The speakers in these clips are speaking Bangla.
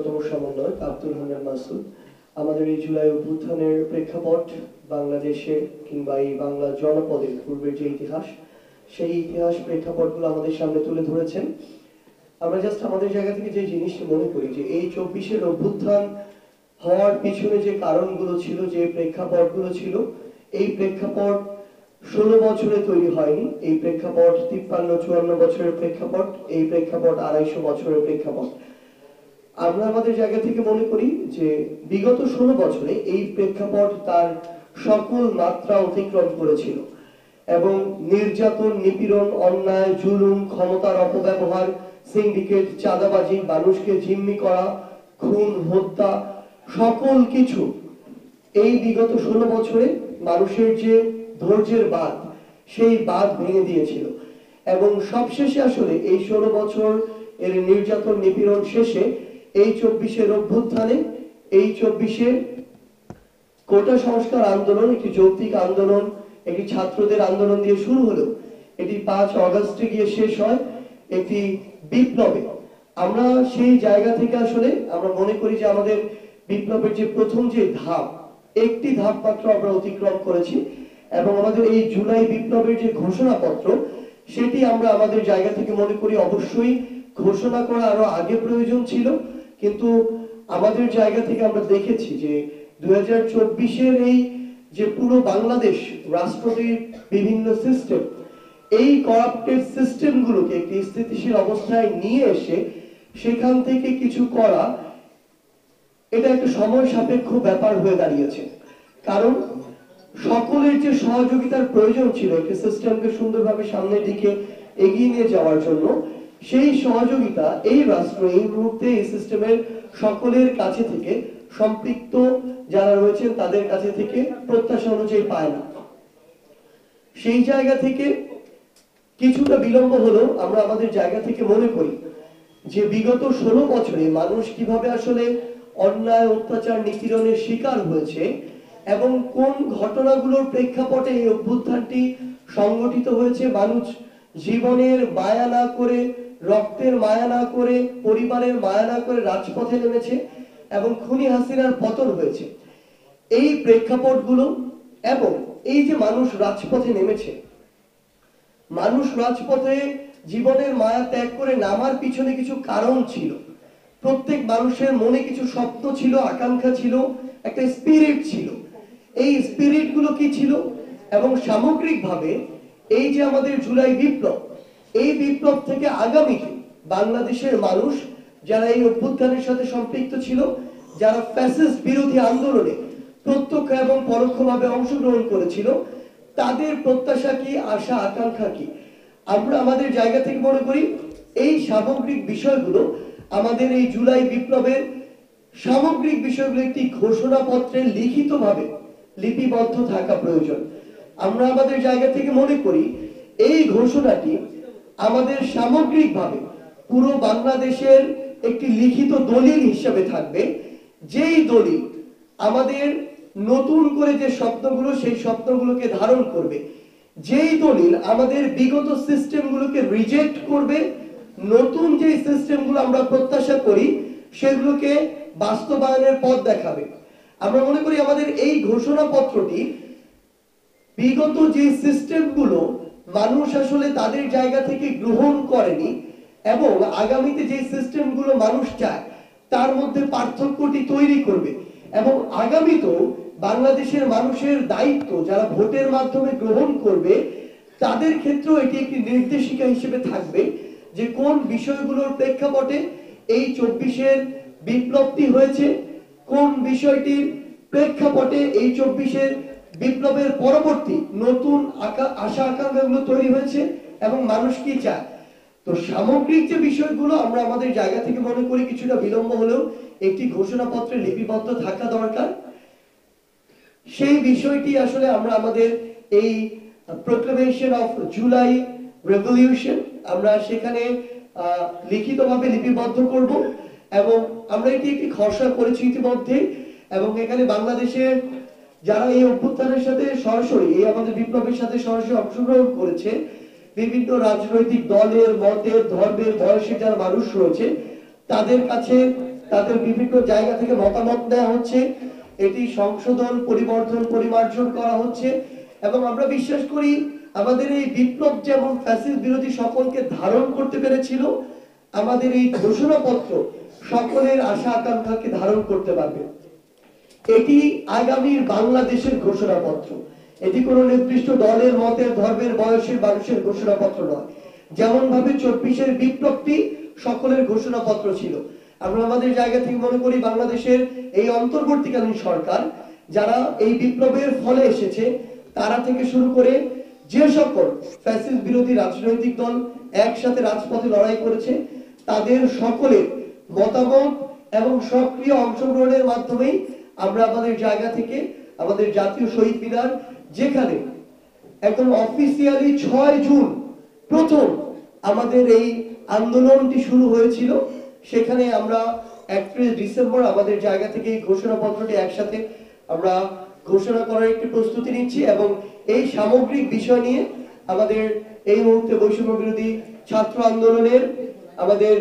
অন্যতম সমন্বয়ক আব্দুল হান্নান মাসুদ। আমাদের এই জুলাই অভ্যুত্থানের প্রেক্ষাপট বাংলাদেশে কিংবা এই বাংলা জনপদের পূর্বের যে ইতিহাস, সেই ইতিহাস প্রেক্ষাপটগুলো আমাদের সামনে তুলে ধরেছেন। আমরা জাস্ট আমাদের জায়গা থেকে যে জিনিসটা মনে করি যে এই 24-এর অভ্যুত্থান হওয়ার পিছনে যে কারণগুলো ছিল, যে প্রেক্ষাপটগুলো ছিল, এই প্রেক্ষাপট 16 বছরে তৈরি হয়নি। এই প্রেক্ষাপট 53-54 বছরের প্রেক্ষাপট, এই প্রেক্ষাপট 250 বছরের প্রেক্ষাপট। আমরা আমাদের জায়গা থেকে মনে করি যে বিগত 16 বছরে এই প্রেক্ষাপট তার সকল মাত্রা অতিক্রম করেছিল এবং নির্যাতন, নিপীড়ন, অন্যায়, জুলুম, ক্ষমতার অপব্যবহার, সিন্ডিকেট, চাঁদাবাজি, মানুষকে জিম্মি করা, খুন, হত্যা, সকল কিছু এই বিগত 16 বছরে মানুষের যে ধৈর্যের বাঁধ, সেই বাঁধ ভেঙে দিয়েছিল। এবং সবশেষে আসলে এই 16 বছর এর নির্যাতন, নিপীড়ন শেষে এই 24-এর অভ্যুত্থানে, এই 24-এ কোটা সংস্কার আন্দোলন একটি যৌক্তিক আন্দোলন, একটি ছাত্রদের আন্দোলন দিয়ে শুরু হলো, এটি 5 অগস্টে গিয়ে শেষ হয় একটি বিপ্লবে। আমরা সেই জায়গা থেকে আসলে আমরা মনে করি যে আমাদের বিপ্লবের যে প্রথম যে ধাপ, একটি ধাপ মাত্র আমরা অতিক্রম করেছি এবং আমাদের এই জুলাই বিপ্লবের যে ঘোষণাপত্র, সেটি আমরা আমাদের জায়গা থেকে মনে করি অবশ্যই ঘোষণা করা আরো আগে প্রয়োজন ছিল। কিন্তু আমাদের জায়গা থেকে আমরা দেখেছি যে 2024-এর এই যে পুরো বাংলাদেশ রাষ্ট্রটির বিভিন্ন সিস্টেম, এই করাপ্টেড সিস্টেমগুলোকে একটি স্থিতিশীল অবস্থায় নিয়ে এসে সেখান থেকে কিছু করা, এটা একটা সময় সাপেক্ষ ব্যাপার হয়ে দাঁড়িয়েছে। কারণ সকলের যে সহযোগিতার প্রয়োজন ছিল একটি সিস্টেমকে সুন্দরভাবে সামনের দিকে এগিয়ে নিয়ে যাওয়ার জন্য, সেই সহযোগিতা এই রাষ্ট্র এই মুহূর্তে এই সিস্টেমের সকলের কাছে থেকে, সম্পৃক্ত যারা রয়েছেন তাদের কাছে থেকে প্রত্যাশা অনুযায়ী পায় না। সেই জায়গা থেকে কিছুটা বিলম্ব হলেও আমরা আমাদের জায়গা থেকে মনে করি যে বিগত 16 বছরে মানুষ কিভাবে আসলে অন্যায়, অত্যাচার, নিপীড়নের শিকার হয়েছে এবং কোন ঘটনাগুলোর প্রেক্ষাপটে এই অভ্যুত্থানটি সংগঠিত হয়েছে, মানুষ জীবনের মায়া না করে, রক্তের মায়া না করে, পরিবারের মায়া না করে রাজপথে নেমেছে এবং খুনি হাসিনার পতন হয়েছে। এই প্রেক্ষাপটগুলো এবং এই যে মানুষ রাজপথে নেমেছে, মানুষ রাজপথে জীবনের মায়া ত্যাগ করে নামার পিছনে কিছু কারণ ছিল। প্রত্যেক মানুষের মনে কিছু স্বপ্ন ছিল, আকাঙ্ক্ষা ছিল, একটা স্পিরিট ছিল। এই স্পিরিট গুলো কি ছিল এবং সামগ্রিকভাবে এই যে আমাদের জুলাই বিপ্লব, এই বিপ্লব থেকে আগামীতে বাংলাদেশের মানুষ যারা এই অভ্যুত্থানের সাথে সম্পৃক্ত ছিল, যারা ফ্যাসিস্ট বিরোধী আন্দোলনে প্রত্যক্ষ এবং পরোক্ষভাবে অংশগ্রহণ করেছিল, তাদের প্রত্যাশা কি, আশা, আকাঙ্ক্ষা কি, আমরা আমাদের জায়গা থেকে মনে করি এই সামগ্রিক বিষয়গুলো আমাদের এই জুলাই বিপ্লবের সামগ্রিক বিষয়গুলো একটি ঘোষণাপত্রে লিখিতভাবে লিপিবদ্ধ থাকা প্রয়োজন। আমরা আমাদের জায়গা থেকে মনে করি এই ঘোষণাটি আমাদের সামগ্রিকভাবে পুরো বাংলাদেশের একটি লিখিত দলিল হিসেবে থাকবে, যেই দলিল আমাদের নতুন করে যে স্বপ্নগুলো, সেই স্বপ্নগুলোকে ধারণ করবে, যেই দলিল আমাদের বিগত সিস্টেমগুলোকে রিজেক্ট করবে, নতুন যে সিস্টেমগুলো আমরা প্রত্যাশা করি সেগুলোকে বাস্তবায়নের পথ দেখাবে। আমরা মনে করি আমাদের এই ঘোষণাপত্রটি বিগত যে সিস্টেমগুলো মানুষ আসলে তাদের জায়গা থেকে গ্রহণ করেনি এবং আগামীতে যে সিস্টেমগুলো মানুষ চায় তার মধ্যে পার্থক্যটি তৈরি করবে এবং আগামীতেও বাংলাদেশের মানুষের দায়িত্ব যারা ভোটের মাধ্যমে গ্রহণ করবে তাদের ক্ষেত্রেও এটি একটি নির্দেশিকা হিসেবে থাকবে যে কোন বিষয়গুলোর প্রেক্ষাপটে এই 24-এর বিপ্লবটি হয়েছে, কোন বিষয়টির প্রেক্ষাপটে এই 24-এর বিপ্লবের পরবর্তী নতুন আশা আকাঙ্ক্ষাগুলো তৈরি হয়েছে এবং মানুষ কি চায়। তো সামগ্রিক যে বিষয়গুলো আমরা আমাদের জায়গা থেকে মনে করি কিছুটা বিলম্ব হলেও একটি ঘোষণাপত্রে লিপিবদ্ধ থাকা দরকার। সেই বিষয়টি আসলে আমরা আমাদের এই প্রোক্লেমেশন অফ জুলাই রেভলিউশন আমরা সেখানে লিখিতভাবে লিপিবদ্ধ করব এবং আমরা এটি একটি খসড়া করেছি ইতিমধ্যে এবং এখানে বাংলাদেশের যারা এই অভ্যুত্থানের সাথে সরাসরি এই আমাদের বিপ্লবের সাথে সরাসরি অংশগ্রহণ করেছে, বিভিন্ন রাজনৈতিক দলের, মতের, ধর্মের, বয়সের যারা মানুষ রয়েছে, তাদের কাছে তাদের বিভিন্ন জায়গা থেকে মতামত দেওয়া হচ্ছে, এটি সংশোধন, পরিবর্ধন, পরিমার্জন করা হচ্ছে। এবং আমরা বিশ্বাস করি আমাদের এই বিপ্লব যেমন ফ্যাসিস্ট বিরোধী সকলকে ধারণ করতে পেরেছিল, আমাদের এই ঘোষণাপত্র সকলের আশা আকাঙ্ক্ষাকে ধারণ করতে পারবে। এটি আগামীর বাংলাদেশের ঘোষণাপত্র, এটি কোনো নির্দিষ্ট দলের, মতের, ধর্মের, বয়সের মানুষের ঘোষণাপত্র নয়। যেমন ভাবে 24-এর বিপ্লবটি সকলের ঘোষণাপত্র ছিল, আমরা আমাদের জায়গা থেকে মনে করি বাংলাদেশের এই অন্তর্বর্তীকালীন সরকার যারা এই বিপ্লবের ফলে এসেছে, তারা থেকে শুরু করে যে সকল ফ্যাসিস্ট বিরোধী রাজনৈতিক দল একসাথে রাজপথে লড়াই করেছে, তাদের সকলের মতামত এবং সক্রিয় অংশগ্রহণের মাধ্যমেই আমরা আমাদের জায়গা থেকে আমাদের জাতীয় শহীদ মিনার, যেখানে একদম অফিসিয়ালি 6 জুন প্রথম আমাদের এই আন্দোলনটি শুরু হয়েছিল, সেখানে আমরা 31 ডিসেম্বর আমাদের জায়গা থেকে এই ঘোষণাপত্রটি একসাথে আমরা ঘোষণা করার একটি প্রস্তুতি নিচ্ছি। এবং এই সামগ্রিক বিষয় নিয়ে আমাদের এই মুহূর্তে বৈষম্য বিরোধী ছাত্র আন্দোলনের, আমাদের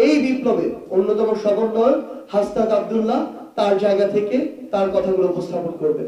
এই বিপ্লবের অন্যতম সমন্বয়ক হাসনাত আব্দুল্লাহ তার জায়গা থেকে তার কথাগুলো উপস্থাপন করবে।